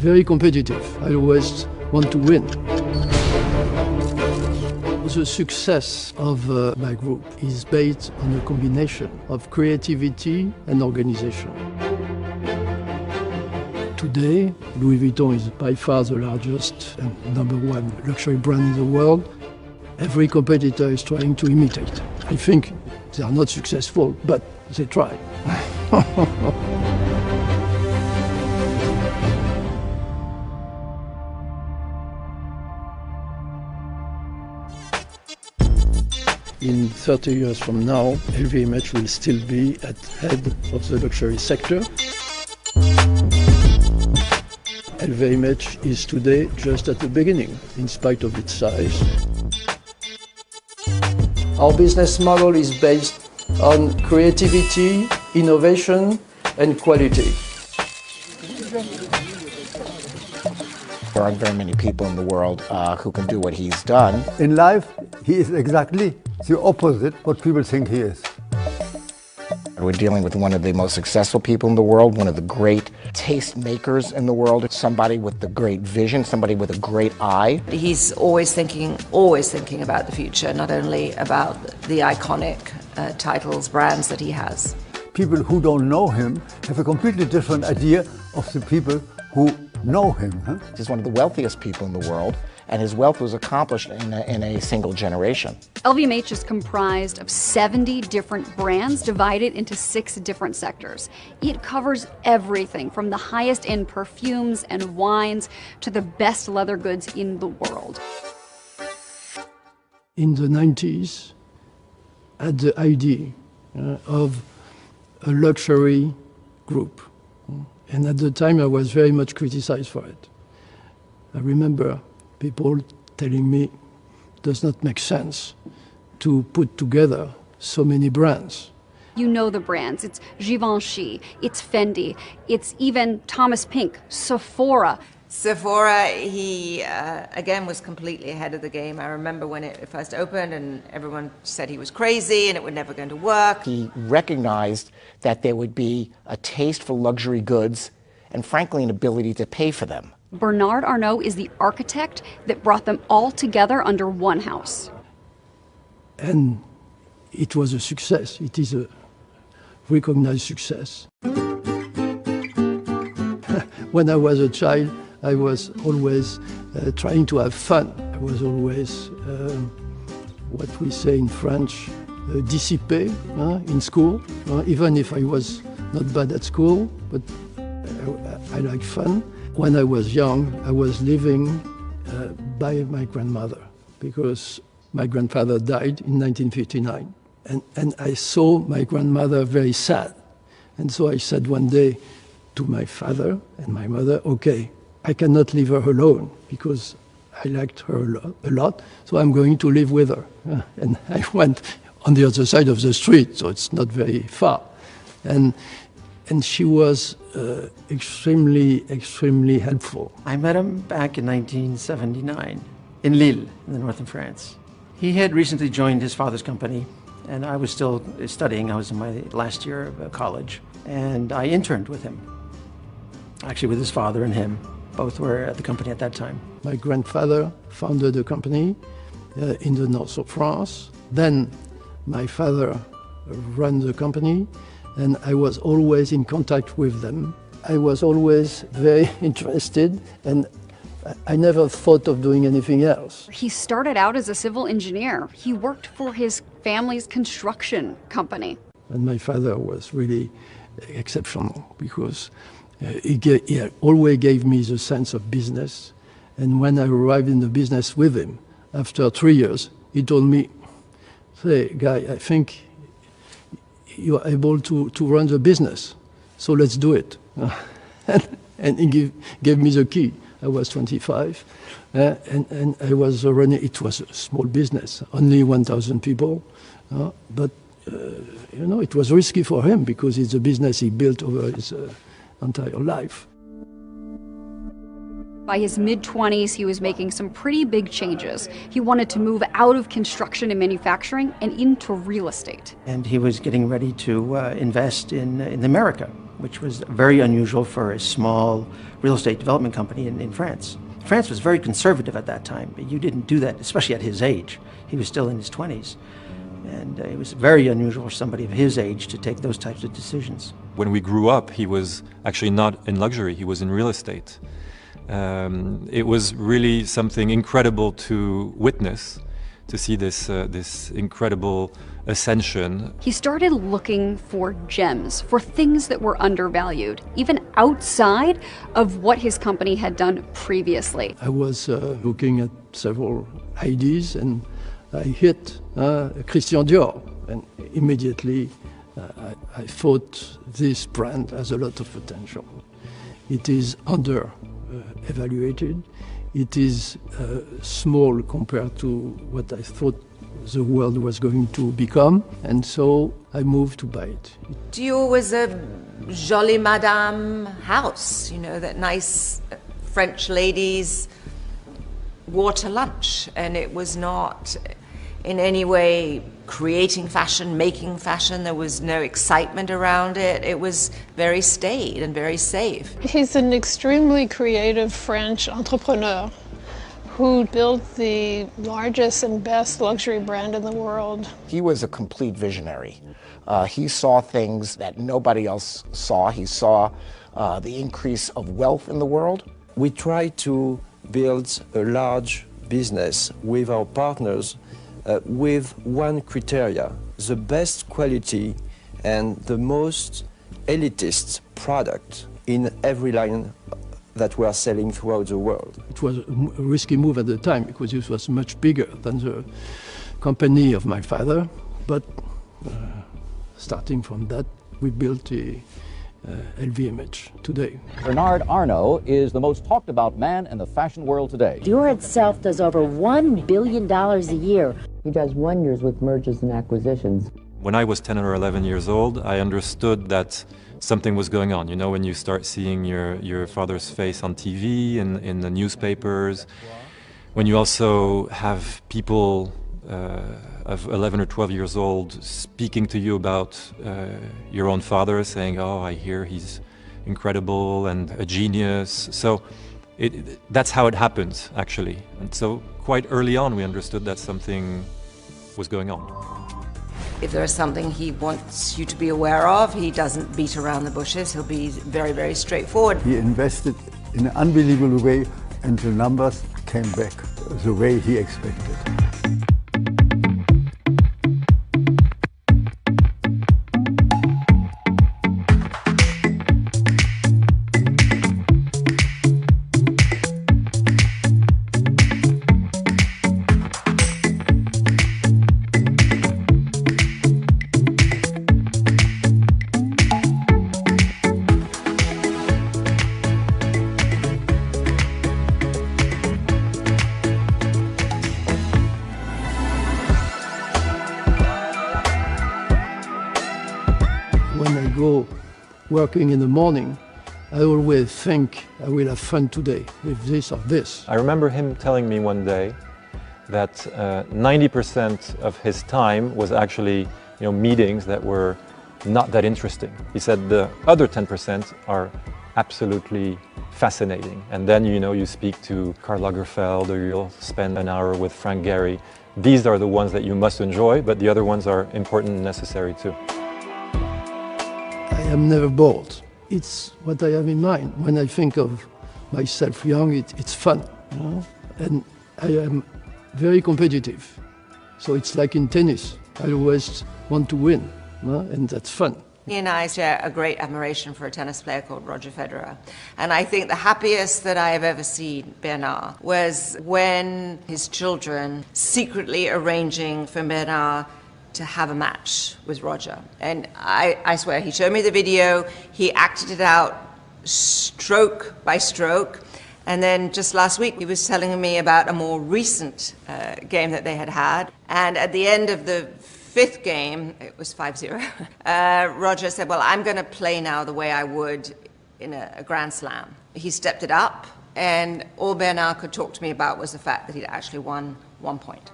very competitive. I always want to win. The success of my group is based on a combination of creativity and organization. Today, Louis Vuitton is by far the largest and number one luxury brand in the world. Every competitor is trying to imitate. I think they are not successful, but they try. In 30 years from now, LVMH will still be at head of the luxury sector. LVMH is today just at the beginning, in spite of its size. Our business model is based on creativity, innovation, and quality. There aren't very many people in the world who can do what he's done. In life, he is exactly the opposite what people think he is. We're dealing with one of the most successful people in the world, one of the great taste makers in the world, somebody with the great vision, somebody with a great eye. He's always thinking about the future, not only about the iconic titles, brands that he has. People who don't know him have a completely different idea of the people who know him. He's one of the wealthiest people in the world, and his wealth was accomplished in a single generation. LVMH is comprised of 70 different brands divided into 6 different sectors. It covers everything from the highest end perfumes and wines to the best leather goods in the world. In the 90s, I had the idea of a luxury group. And at the time, I was very much criticized for it. I remember people telling me it does not make sense to put together so many brands. You know the brands. It's Givenchy, it's Fendi, it's even Thomas Pink, Sephora. Sephora, he again was completely ahead of the game. I remember when it first opened and everyone said he was crazy and it was never going to work. He recognized that there would be a taste for luxury goods and frankly an ability to pay for them. Bernard Arnault is the architect that brought them all together under one house. And it was a success. It is a recognized success. When I was a child, I was always trying to have fun. I was always, what we say in French, dissipé in school, even if I was not bad at school, but I like fun. When I was young, I was living by my grandmother because my grandfather died in 1959. And I saw my grandmother very sad. And so I said one day to my father and my mother, okay, I cannot leave her alone because I liked her a lot, so I'm going to live with her. And I went on the other side of the street, so it's not very far. And she was extremely, extremely helpful. I met him back in 1979 in Lille, in the north of France. He had recently joined his father's company, and I was still studying. I was in my last year of college, and I interned with him, actually with his father and him. Both were at the company at that time. My grandfather founded a company in the north of France. Then my father ran the company, and I was always in contact with them. I was always very interested, and I never thought of doing anything else. He started out as a civil engineer. He worked for his family's construction company. And my father was really exceptional because he always gave me the sense of business. And when I arrived in the business with him, after 3 years, he told me, "Say, Guy, I think you are able to run the business, so let's do it." And he gave me the key. I was 25, and I was running. It was a small business, only 1,000 people, but it was risky for him because it's a business he built over his entire life. By his mid-20s, he was making some pretty big changes. He wanted to move out of construction and manufacturing and into real estate. And he was getting ready to invest in America, which was very unusual for a small real estate development company in France. France was very conservative at that time. You didn't do that, especially at his age. He was still in his 20s. And it was very unusual for somebody of his age to take those types of decisions. When we grew up, he was actually not in luxury, he was in real estate. It was really something incredible to witness, to see this incredible ascension. He started looking for gems, for things that were undervalued, even outside of what his company had done previously. I was looking at several ideas and I hit Christian Dior, and immediately I thought this brand has a lot of potential. It is under-evaluated. It is small compared to what I thought the world was going to become, and so I moved to buy it. Dior was a jolie madame house, you know, that nice French ladies wore to lunch, and it was not in any way creating fashion, making fashion. There was no excitement around it. It was very staid and very safe. He's an extremely creative French entrepreneur who built the largest and best luxury brand in the world. He was a complete visionary. He saw things that nobody else saw. He saw the increase of wealth in the world. We try to build a large business with our partners with one criteria: the best quality and the most elitist product in every line that we are selling throughout the world. It was a risky move at the time because it was much bigger than the company of my father, but starting from that, we built the LVMH today. Bernard Arnault is the most talked about man in the fashion world today. Dior itself does over $1 billion a year. He does wonders with mergers and acquisitions. When I was 10 or 11 years old, I understood that something was going on. You know, when you start seeing your father's face on TV and in the newspapers, when you also have people of 11 or 12 years old speaking to you about your own father, saying, oh, I hear he's incredible and a genius. So that's how it happens, actually. And so quite early on, we understood that something was going on. If there is something he wants you to be aware of, he doesn't beat around the bushes. He'll be very, very straightforward. He invested in an unbelievable way, and the numbers came back the way he expected. When I go working in the morning, I always think I will have fun today with this or this. I remember him telling me one day that 90% of his time was actually meetings that were not that interesting. He said the other 10% are absolutely fascinating. And then you speak to Karl Lagerfeld, or you'll spend an hour with Frank Gehry. These are the ones that you must enjoy, but the other ones are important and necessary too. I am never bored. It's what I have in mind. When I think of myself young, it's fun, and I am very competitive. So it's like in tennis. I always want to win, and that's fun. He and I share a great admiration for a tennis player called Roger Federer. And I think the happiest that I have ever seen Bernard was when his children secretly arranging for Bernard to have a match with Roger. And I swear, he showed me the video, he acted it out stroke by stroke. And then just last week, he was telling me about a more recent game that they had had. And at the end of the fifth game, it was 5-0, Roger said, well, I'm going to play now the way I would in a Grand Slam. He stepped it up, and all Bernard could talk to me about was the fact that he'd actually won 1 point.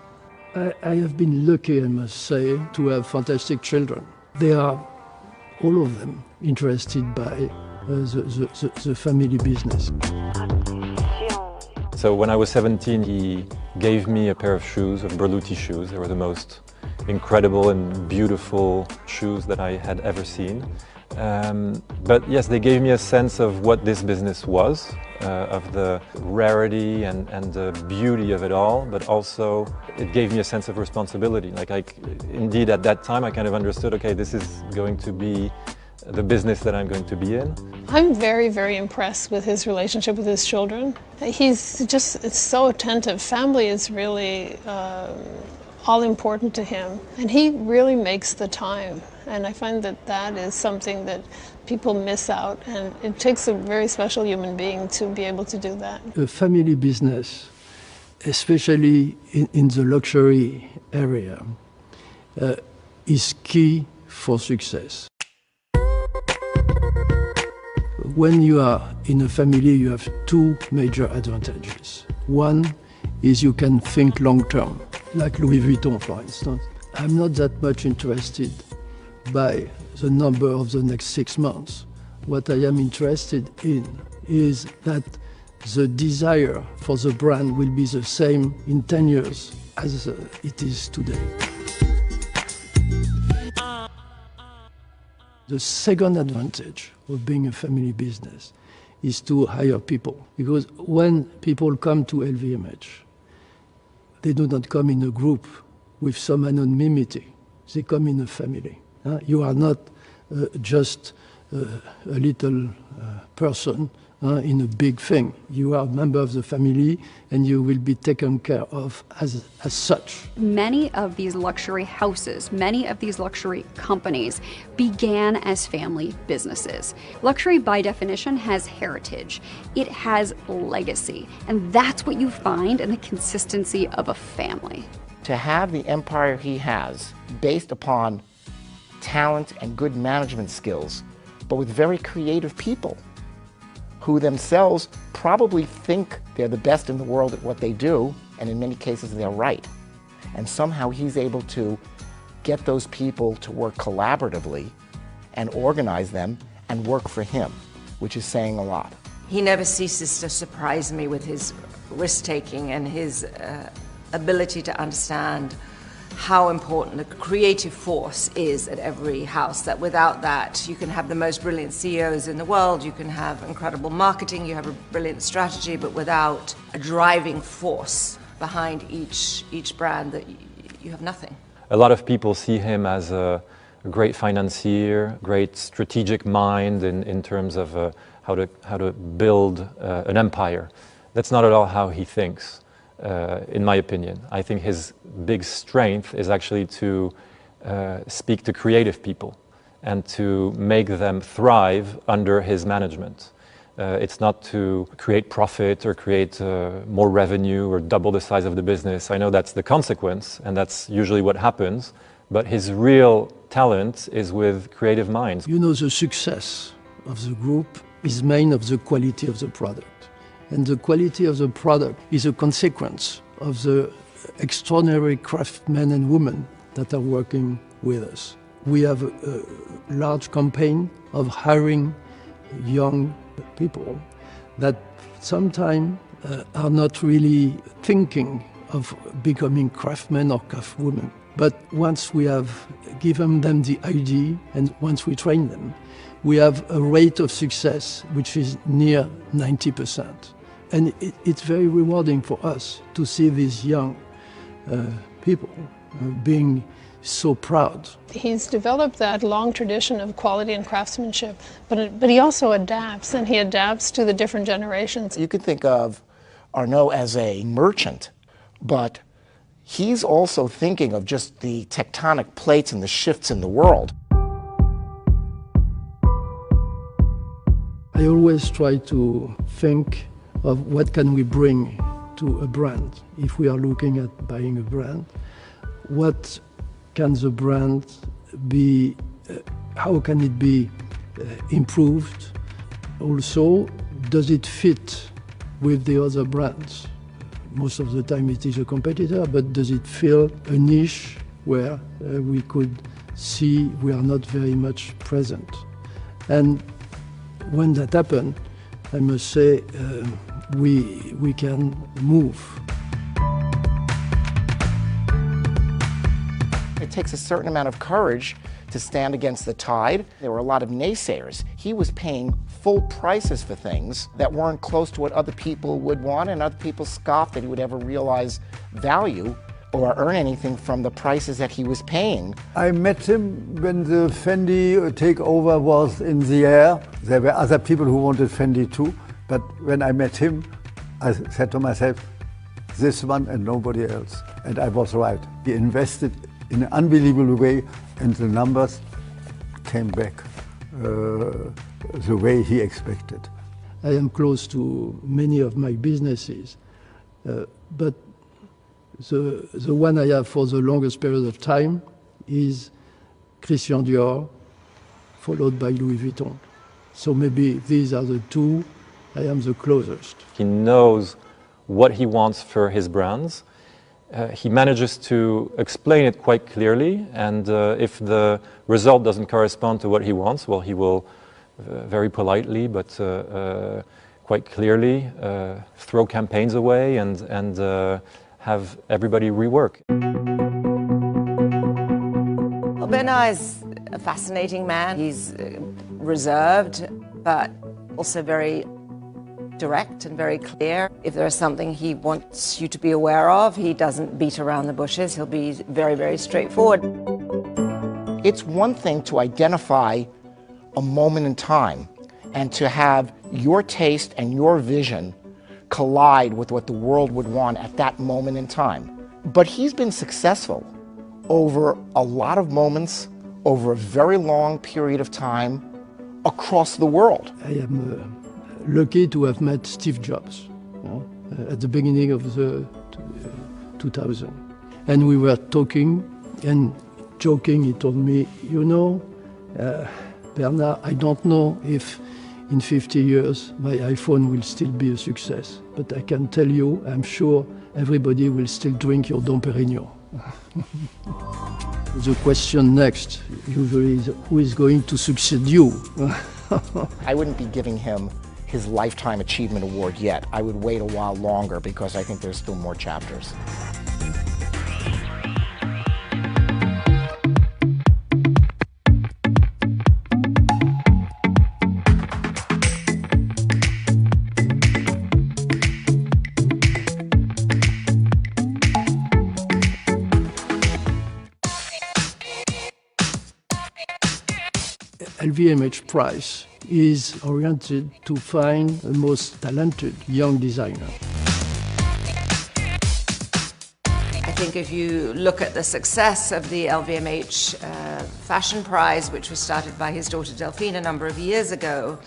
I have been lucky, I must say, to have fantastic children. They are all of them interested by the family business. So when I was 17, he gave me a pair of shoes, of Berluti shoes. They were the most incredible and beautiful shoes that I had ever seen. But yes, they gave me a sense of what this business was, of the rarity and the beauty of it all, but also it gave me a sense of responsibility. Indeed, at that time, I kind of understood, okay, this is going to be the business that I'm going to be in. I'm very, very impressed with his relationship with his children. It's so attentive. Family is really all important to him, and he really makes the time. And I find that is something that people miss out, and it takes a very special human being to be able to do that. A family business, especially in the luxury area, is key for success. When you are in a family, you have two major advantages. One is you can think long term, like Louis Vuitton, for instance. I'm not that much interested by the number of the next 6 months. What I am interested in is that the desire for the brand will be the same in 10 years as it is today. The second advantage of being a family business is to hire people. Because when people come to LVMH, they do not come in a group with some anonymity. They come in a family. You are not just a little person in a big thing. You are a member of the family and you will be taken care of as such. Many of these luxury houses, many of these luxury companies began as family businesses. Luxury by definition has heritage. It has legacy. And that's what you find in the consistency of a family. To have the empire he has based upon talent and good management skills, but with very creative people who themselves probably think they're the best in the world at what they do, and in many cases they're right. And somehow he's able to get those people to work collaboratively and organize them and work for him, which is saying a lot. He never ceases to surprise me with his risk-taking and his ability to understand how important the creative force is at every house, that without that you can have the most brilliant CEOs in the world, you can have incredible marketing, you have a brilliant strategy, but without a driving force behind each brand, that you have nothing. A lot of people see him as a great financier, great strategic mind in terms of how to build an empire. That's not at all how he thinks. In my opinion. I think his big strength is actually to speak to creative people and to make them thrive under his management. It's not to create profit or create more revenue or double the size of the business. I know that's the consequence and that's usually what happens, but his real talent is with creative minds. You know, the success of the group is made of the quality of the product. And the quality of the product is a consequence of the extraordinary craftsmen and women that are working with us. We have a large campaign of hiring young people that sometimes are not really thinking of becoming craftsmen or craftswomen. But once we have given them the idea and once we train them, we have a rate of success which is near 90%. And it's very rewarding for us to see these young people being so proud. He's developed that long tradition of quality and craftsmanship, but he also adapts, and he adapts to the different generations. You could think of Arnault as a merchant, but he's also thinking of just the tectonic plates and the shifts in the world. I always try to think of what can we bring to a brand. If we are looking at buying a brand, what can the brand be, how can it be improved? Also, does it fit with the other brands? Most of the time it is a competitor, but does it fill a niche where we could see we are not very much present. And when that happened, I must say we can move. It takes a certain amount of courage to stand against the tide. There were a lot of naysayers. He was paying full prices for things that weren't close to what other people would want, and other people scoffed that he would ever realize value or earn anything from the prices that he was paying. I met him when the Fendi takeover was in the air. There were other people who wanted Fendi too, but when I met him, I said to myself, this one and nobody else. And I was right. He invested in an unbelievable way, and the numbers came back the way he expected. I am close to many of my businesses, but the one I have for the longest period of time is Christian Dior, followed by Louis Vuitton. So maybe these are the two I am the closest. He knows what he wants for his brands. He manages to explain it quite clearly, and if the result doesn't correspond to what he wants, well, he will very politely but quite clearly throw campaigns away and have everybody rework. Well, Bernard is a fascinating man. He's reserved, but also very direct and very clear. If there's something he wants you to be aware of, he doesn't beat around the bushes. He'll be very, very straightforward. It's one thing to identify a moment in time and to have your taste and your vision collide with what the world would want at that moment in time. But he's been successful over a lot of moments, over a very long period of time, across the world. I am lucky to have met Steve Jobs at the beginning of the 2000. And we were talking and joking. He told me, you know, Bernard, I don't know if in 50 years my iPhone will still be a success, but I can tell you, I'm sure everybody will still drink your Dom Pérignon. The question next usually is, who is going to succeed you? I wouldn't be giving him his Lifetime Achievement Award yet. I would wait a while longer because I think there's still more chapters. LVMH Prize is oriented to find the most talented young designer. I think if you look at the success of the LVMH Fashion Prize, which was started by his daughter Delphine a number of years ago,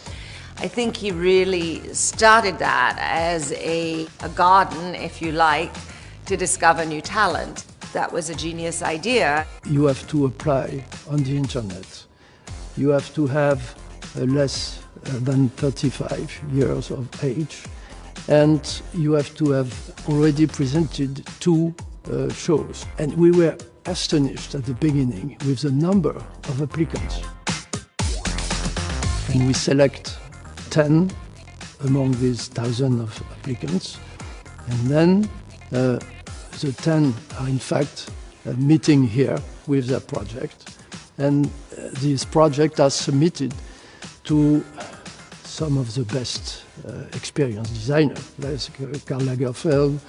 I think he really started that as a garden, if you like, to discover new talent. That was a genius idea. You have to apply on the internet. You have to have less than 35 years of age, and you have to have already presented 2 shows. And we were astonished at the beginning with the number of applicants. And we select 10 among these thousands of applicants, and then the 10 are in fact meeting here with their project. And these projects are submitted to some of the best experienced designers, like Karl Lagerfeld,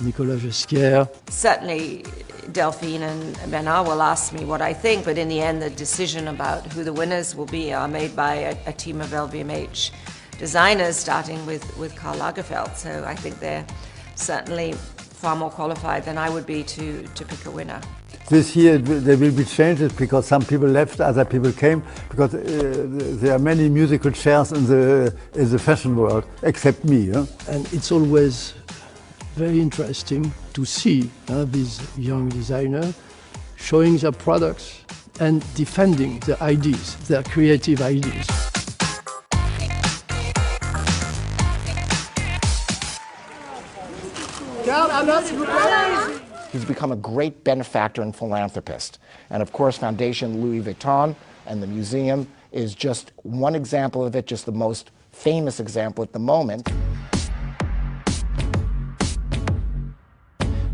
Nicolas Ghesquière. Certainly, Delphine and Bernard will ask me what I think, but in the end, the decision about who the winners will be are made by a team of LVMH designers, starting with Karl Lagerfeld. So I think they're certainly far more qualified than I would be to pick a winner. This year there will be changes because some people left, other people came, because there are many musical chairs in the fashion world, except me. Huh? And it's always very interesting to see these young designers showing their products and defending their ideas, their creative ideas. He's become a great benefactor and philanthropist. And of course, Foundation Louis Vuitton and the museum is just one example of it, just the most famous example at the moment.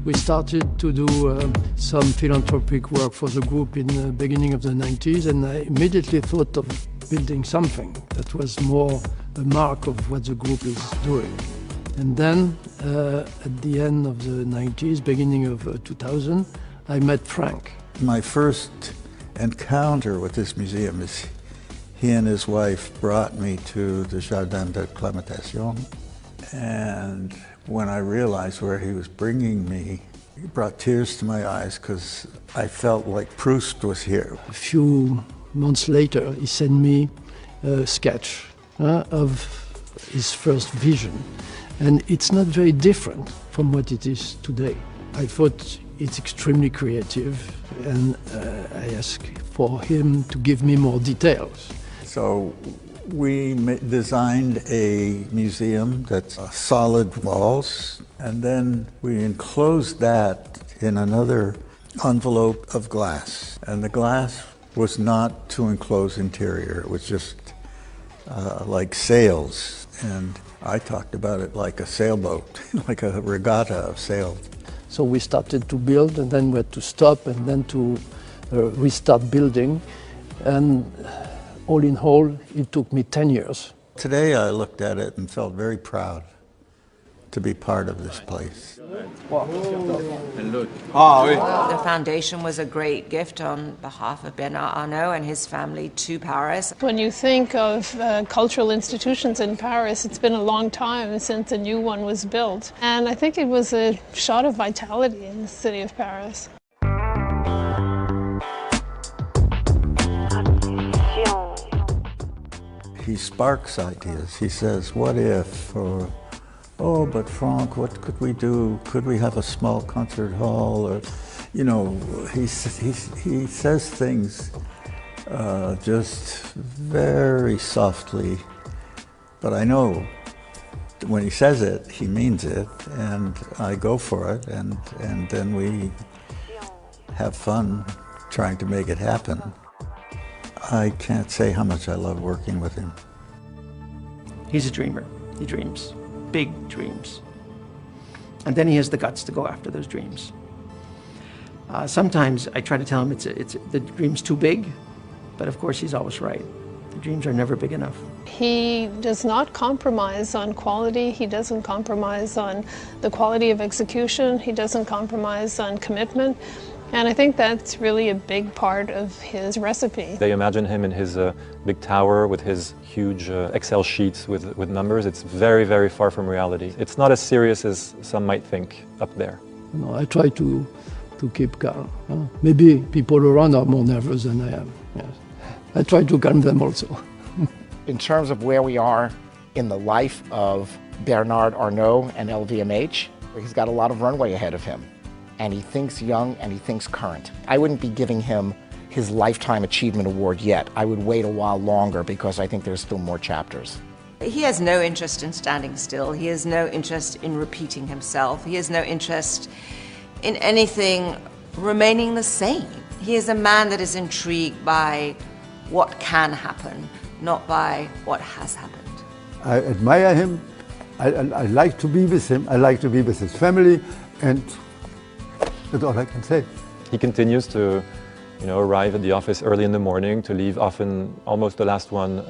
We started to do some philanthropic work for the group in the beginning of the 90s, and I immediately thought of building something that was more a mark of what the group is doing. And then, at the end of the 90s, beginning of 2000, I met Frank. My first encounter with this museum is he and his wife brought me to the Jardin d'Acclimatation, and when I realized where he was bringing me, it brought tears to my eyes because I felt like Proust was here. A few months later, he sent me a sketch of his first vision. And it's not very different from what it is today. I thought it's extremely creative, and I asked for him to give me more details. So we designed a museum that's solid walls, and then we enclosed that in another envelope of glass. And the glass was not to enclose interior, it was just like sails. And I talked about it like a sailboat, like a regatta of sails. So we started to build, and then we had to stop, and then to restart building. And all in all, it took me 10 years. Today I looked at it and felt very proud to be part of this place. The foundation was a great gift on behalf of Bernard Arnault and his family to Paris. When you think of cultural institutions in Paris, it's been a long time since a new one was built. And I think it was a shot of vitality in the city of Paris. He sparks ideas. He says, what if, or, oh, but Franck, what could we do? Could we have a small concert hall? Or, you know, he says things just very softly, but I know when he says it, he means it, and I go for it, and then we have fun trying to make it happen. I can't say how much I love working with him. He's a dreamer. He dreams big dreams. And then he has the guts to go after those dreams. Sometimes I try to tell him the dream's too big, but of course he's always right. The dreams are never big enough. He does not compromise on quality. He doesn't compromise on the quality of execution. He doesn't compromise on commitment. And I think that's really a big part of his recipe. They imagine him in his big tower with his huge Excel sheets with numbers. It's very, very far from reality. It's not as serious as some might think up there. No, I try to keep calm. Maybe people around are more nervous than I am. Yes. I try to calm them also. In terms of where we are in the life of Bernard Arnault and LVMH, he's got a lot of runway ahead of him. And he thinks young and he thinks current. I wouldn't be giving him his Lifetime Achievement Award yet. I would wait a while longer because I think there's still more chapters. He has no interest in standing still. He has no interest in repeating himself. He has no interest in anything remaining the same. He is a man that is intrigued by what can happen, not by what has happened. I admire him. I like to be with him. I like to be with his family, and that's all I can say. He continues to, arrive at the office early in the morning, to leave often almost the last one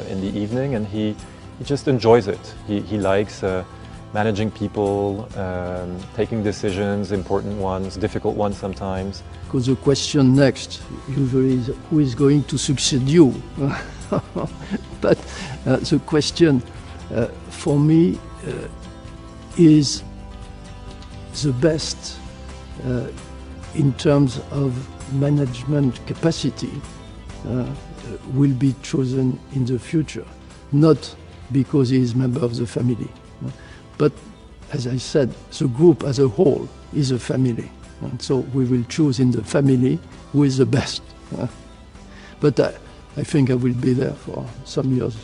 in the evening, and he just enjoys it. He likes managing people, taking decisions, important ones, difficult ones sometimes. Because the question next usually is who is going to succeed you? But the question for me is the best in terms of management capacity will be chosen in the future, not because he is a member of the family, but as I said, the group as a whole is a family, and so we will choose in the family who is the best. But I think I will be there for some years.